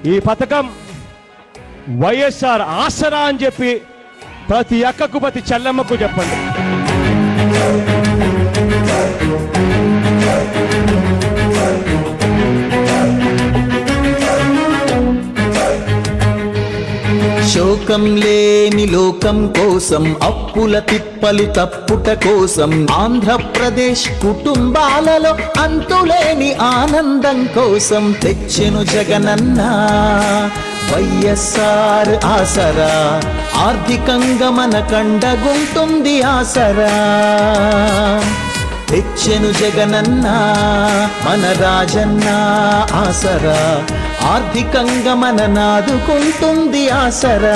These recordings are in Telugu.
ఈ పథకం వైఎస్ఆర్ ఆసరా అని చెప్పి ప్రతి అక్కకు ప్రతి చెల్లమ్మకు చెప్పండి. శోకం లేని లోకం కోసం, అప్పుల తిప్పలు తప్పుట కోసం, ఆంధ్రప్రదేశ్ కుటుంబాలలో అంతులేని ఆనందం కోసం తెచ్చెను జగనన్న వైఎస్ఆర్ ఆసరా. ఆర్థికంగా మన కండగుంటుంది ఆసరా. తెచ్చెను జగనన్న మన రాజన్న ఆసరా. ఆర్థికంగా మన నాదుకుంటుంది ఆసరా.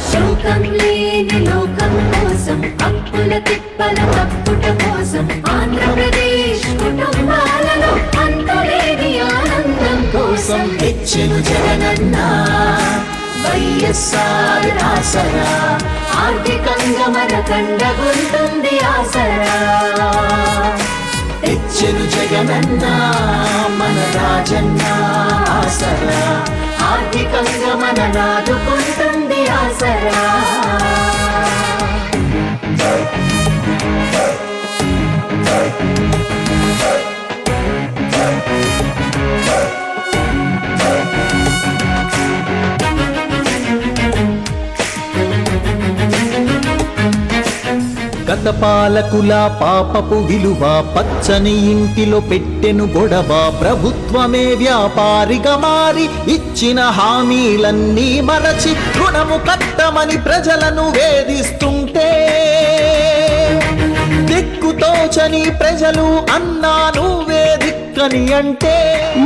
శోకం లేని లోకం కోసం, అప్పుల తిప్పల తప్పుట కోసం, ఆంధ్రప్రదేశ్ కుటుంబాలలో అంతులేని ఆనందం కోసం తెచ్చెను జగనన్న వైఎస్ఆర్ ఆసరా. ఆర్థికంగా మన కండగుంటుంది ఆసరా. తెచ్చెను జగనన్న మన రాజన్న ఆసరా. ఆర్థికంగా మన నాదుకుంటుంది ఆసరా. గత పాలకుల పాపపు విలువ పచ్చని ఇంటిలో పెట్టెను గొడవ. ప్రభుత్వమే వ్యాపారిగా మారి ఇచ్చిన హామీలన్నీ మరచి రుణము కట్టమని ప్రజలను వేధిస్తుంటే, దిక్కుతోచని ప్రజలు అన్నా నువ్వే దిక్కని అంటే,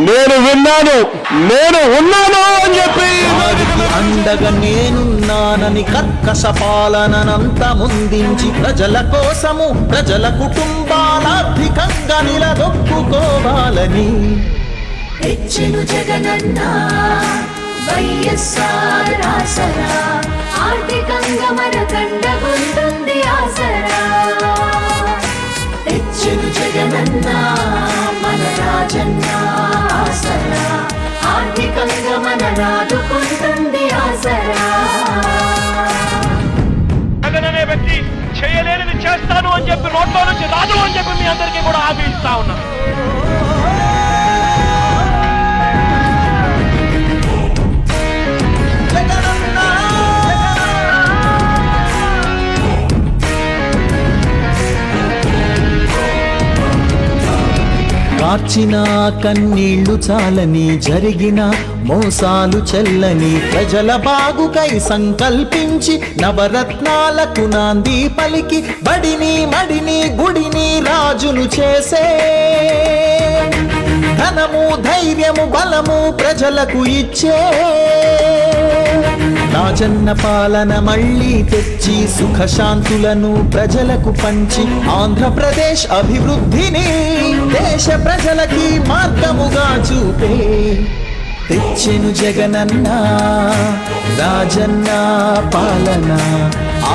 నేను విన్నాను, నేను ఉన్నాను అని చెప్పి వారికి అండగా నేనున్నానని కర్కశ పాలనంత ముందించి ప్రజల కోసము ప్రజల కుటుంబాల ఆర్థికంగా నిలదొక్కుకోవాలని తెచ్చెను జగనన్న వైఎస్ఆర్ ఆసరా. ఆర్థికంగా మన కండగుంటుంది ఆసరా. తెచ్చెను జగనన్న మన రాజన్న ఆసరా. ఆర్థికంగా మన నాదుకుంటుంది ఆసరా. జగన్ అనే వ్యక్తి చేయలేనిది చేస్తాను అని చెప్పి నోట్లో నుంచి రాదు అని చెప్పి మీ అందరికీ కూడా హామీ ఇస్తా ఉన్నా. కార్చిన కన్నీళ్లు చాలని, జరిగిన మోసాలు చెల్లని, ప్రజల బాగుకై సంకల్పించి నవరత్నాలకు నాంది పలికి బడిని మడిని గుడిని రాజును చేసే, ధనము ధైర్యము బలము ప్రజలకు ఇచ్చే రాజన్న పాలన మళ్ళీ తెచ్చి సుఖశాంతులను ప్రజలకు పంచి ఆంధ్రప్రదేశ్ అభివృద్ధిని దేశ ప్రజలకి మార్గముగా చూపే తెచ్చెను జగనన్న రాజన్న పాలన.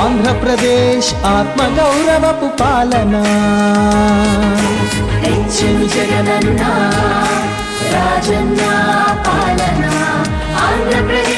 ఆంధ్రప్రదేశ్ ఆత్మగౌరవపు పాలన. తెచ్చెను జగనన్న రాజన్న పాలన. ఆంధ్రప్రదేశ్